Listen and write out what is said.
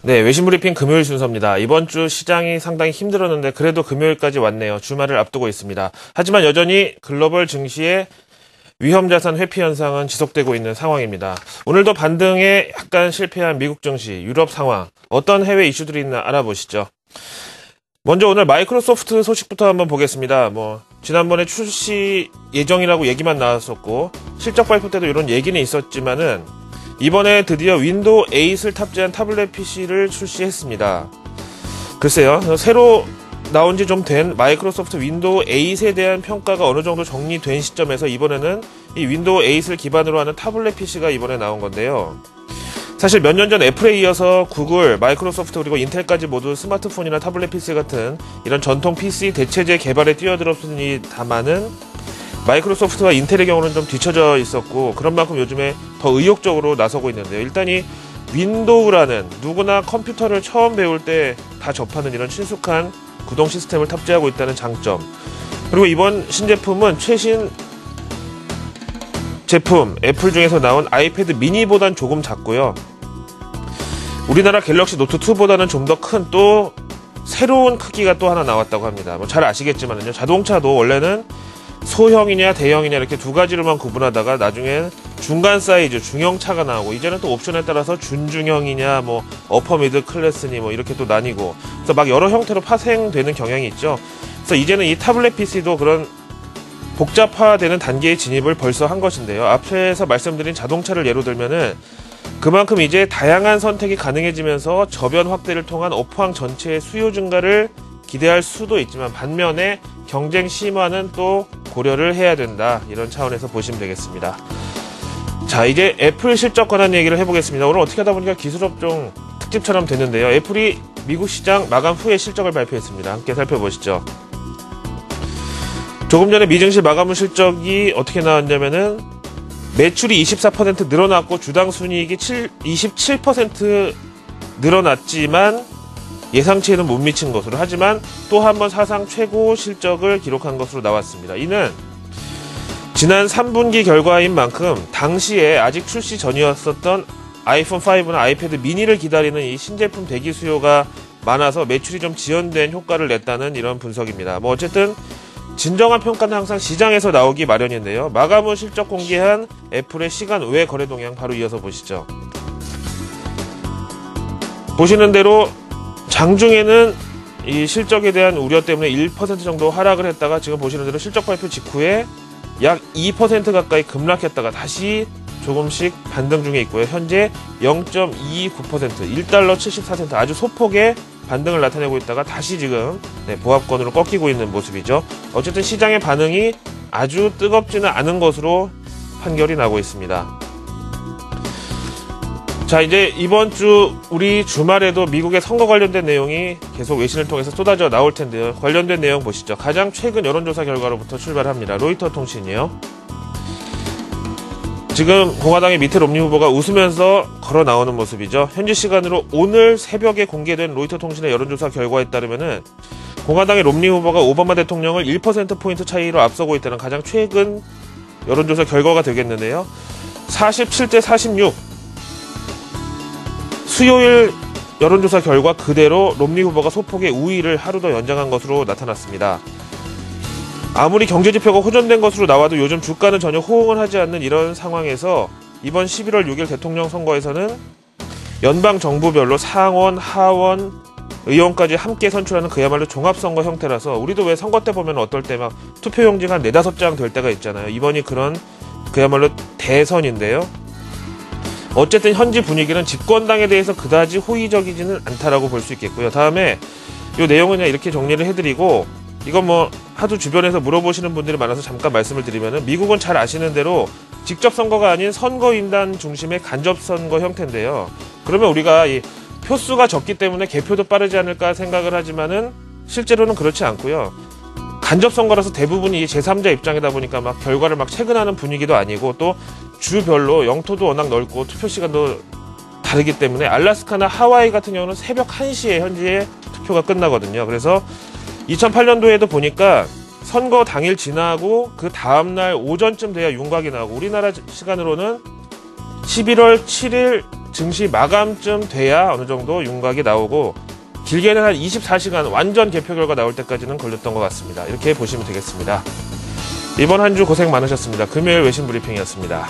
네, 외신 브리핑 금요일 순서입니다. 이번 주 시장이 상당히 힘들었는데 그래도 금요일까지 왔네요. 주말을 앞두고 있습니다. 하지만 여전히 글로벌 증시의 위험자산 회피 현상은 지속되고 있는 상황입니다. 오늘도 반등에 약간 실패한 미국 증시, 유럽 상황, 어떤 해외 이슈들이 있나 알아보시죠. 먼저 오늘 마이크로소프트 소식부터 한번 보겠습니다. 지난번에 출시 예정이라고 얘기만 나왔었고 실적 발표 때도 이런 얘기는 있었지만은 이번에 드디어 윈도우 8을 탑재한 타블렛 PC를 출시했습니다. 글쎄요, 새로 나온 지 좀 된 마이크로소프트 윈도우 8에 대한 평가가 어느 정도 정리된 시점에서 이번에는 이 윈도우 8을 기반으로 하는 타블렛 PC가 이번에 나온 건데요. 사실 몇 년 전 애플에 이어서 구글, 마이크로소프트 그리고 인텔까지 모두 스마트폰이나 타블렛 PC 같은 이런 전통 PC 대체제 개발에 뛰어들었으니 다만은 마이크로소프트와 인텔의 경우는 좀 뒤처져 있었고 그런 만큼 요즘에 더 의욕적으로 나서고 있는데요. 일단 이 윈도우라는 누구나 컴퓨터를 처음 배울 때 다 접하는 이런 친숙한 구동 시스템을 탑재하고 있다는 장점, 그리고 이번 신제품은 최신 제품 애플 중에서 나온 아이패드 미니보단 조금 작고요. 우리나라 갤럭시 노트 2보다는 좀 더 큰 또 새로운 크기가 또 하나 나왔다고 합니다. 잘 아시겠지만요. 자동차도 원래는 소형이냐 대형이냐 이렇게 두 가지로만 구분하다가 나중엔 중간 사이즈 중형차가 나오고 이제는 또 옵션에 따라서 준중형이냐 어퍼 미드 클래스니 이렇게 또 나뉘고 그래서 막 여러 형태로 파생되는 경향이 있죠. 그래서 이제는 이 타블렛 PC도 그런 복잡화되는 단계의 진입을 벌써 한 것인데요. 앞에서 말씀드린 자동차를 예로 들면은 그만큼 이제 다양한 선택이 가능해지면서 저변 확대를 통한 업황 전체의 수요 증가를 기대할 수도 있지만 반면에 경쟁 심화는 또 고려를 해야 된다, 이런 차원에서 보시면 되겠습니다. 자, 이제 애플 실적 관한 얘기를 해보겠습니다. 오늘 어떻게 하다 보니까 기술업종 특집처럼 됐는데요. 애플이 미국 시장 마감 후에 실적을 발표했습니다. 함께 살펴보시죠. 조금 전에 미증시 마감 후 실적이 어떻게 나왔냐면은 매출이 24% 늘어났고 주당 순이익이 27% 늘어났지만 예상치에는 못 미친 것으로, 하지만 또 한 번 사상 최고 실적을 기록한 것으로 나왔습니다. 이는 지난 3분기 결과인 만큼 당시에 아직 출시 전이었었던 아이폰 5나 아이패드 미니를 기다리는 이 신제품 대기 수요가 많아서 매출이 좀 지연된 효과를 냈다는 이런 분석입니다. 어쨌든 진정한 평가는 항상 시장에서 나오기 마련인데요. 마감 후 실적 공개한 애플의 시간 외 거래 동향 바로 이어서 보시죠. 보시는 대로 장중에는 이 실적에 대한 우려 때문에 1% 정도 하락을 했다가 지금 보시는 대로 실적 발표 직후에 약 2% 가까이 급락했다가 다시 조금씩 반등 중에 있고요. 현재 0.29%, 1달러 74센트 아주 소폭의 반등을 나타내고 있다가 다시 지금 보합권으로 꺾이고 있는 모습이죠. 어쨌든 시장의 반응이 아주 뜨겁지는 않은 것으로 판결이 나고 있습니다. 자, 이제 이번 주 우리 주말에도 미국의 선거 관련된 내용이 계속 외신을 통해서 쏟아져 나올 텐데요. 관련된 내용 보시죠. 가장 최근 여론조사 결과로부터 출발합니다. 로이터 통신이요. 지금 공화당의 미트 롬니 후보가 웃으면서 걸어 나오는 모습이죠. 현지 시간으로 오늘 새벽에 공개된 로이터 통신의 여론조사 결과에 따르면은 공화당의 롬니 후보가 오바마 대통령을 1%포인트 차이로 앞서고 있다는 가장 최근 여론조사 결과가 되겠는데요. 47대 46. 수요일 여론조사 결과 그대로 롬니 후보가 소폭의 우위를 하루 더 연장한 것으로 나타났습니다. 아무리 경제지표가 호전된 것으로 나와도 요즘 주가는 전혀 호응을 하지 않는 이런 상황에서 이번 11월 6일 대통령 선거에서는 연방정부별로 상원, 하원, 의원까지 함께 선출하는 그야말로 종합선거 형태라서 우리도 왜 선거 때 보면 어떨 때 막 투표용지가 한 4-5장 될 때가 있잖아요. 이번이 그런 그야말로 대선인데요. 어쨌든 현지 분위기는 집권당에 대해서 그다지 호의적이지는 않다라고 볼 수 있겠고요. 다음에 이 내용은 그냥 이렇게 정리를 해드리고, 이건 하도 주변에서 물어보시는 분들이 많아서 잠깐 말씀을 드리면은 미국은 잘 아시는 대로 직접 선거가 아닌 선거인단 중심의 간접 선거 형태인데요. 그러면 우리가 이 표수가 적기 때문에 개표도 빠르지 않을까 생각을 하지만은 실제로는 그렇지 않고요. 간접 선거라서 대부분이 제3자 입장이다 보니까 막 결과를 막 체근하는 분위기도 아니고 또 주별로 영토도 워낙 넓고 투표 시간도 다르기 때문에 알래스카나 하와이 같은 경우는 새벽 1시에 현지에 투표가 끝나거든요. 그래서 2008년도에도 보니까 선거 당일 지나고 그 다음날 오전쯤 돼야 윤곽이 나오고 우리나라 시간으로는 11월 7일 증시 마감쯤 돼야 어느 정도 윤곽이 나오고 길게는 한 24시간 완전 개표 결과 나올 때까지는 걸렸던 것 같습니다. 이렇게 보시면 되겠습니다. 이번 한 주 고생 많으셨습니다. 금요일 외신 브리핑이었습니다.